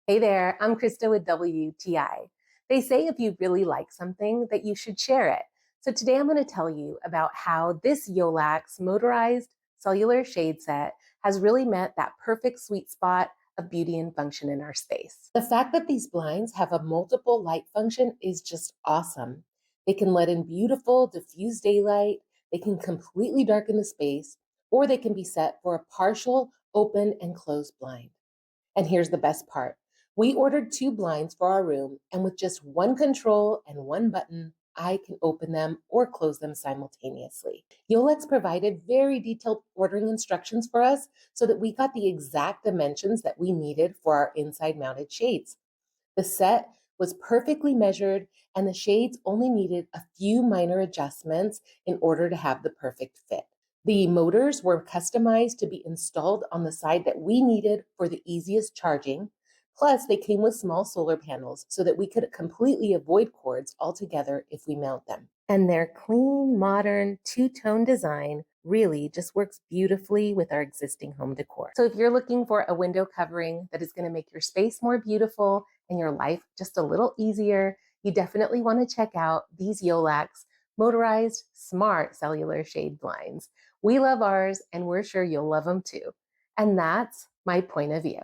Hey there, I'm Krista with WTI. They say if you really like something that you should share it. So today I'm going to tell you about how this Yoolax motorized cellular shade set has really met that perfect sweet spot of beauty and function in our space. The fact that these blinds have a multiple light function is just awesome. They can let in beautiful diffused daylight, they can completely darken the space, or they can be set for a partial open and closed blind. And here's the best part. We ordered 2 blinds for our room, and with just one control and one button, I can open them or close them simultaneously. Yolex provided very detailed ordering instructions for us so that we got the exact dimensions that we needed for our inside mounted shades. The set was perfectly measured, and the shades only needed a few minor adjustments in order to have the perfect fit. The motors were customized to be installed on the side that we needed for the easiest charging. Plus, they came with small solar panels so that we could completely avoid cords altogether if we mount them. And their clean, modern, two-tone design really just works beautifully with our existing home decor. So if you're looking for a window covering that is going to make your space more beautiful and your life just a little easier, you definitely want to check out these Yoolax motorized smart cellular shade blinds. We love ours, and we're sure you'll love them too. And that's my point of view.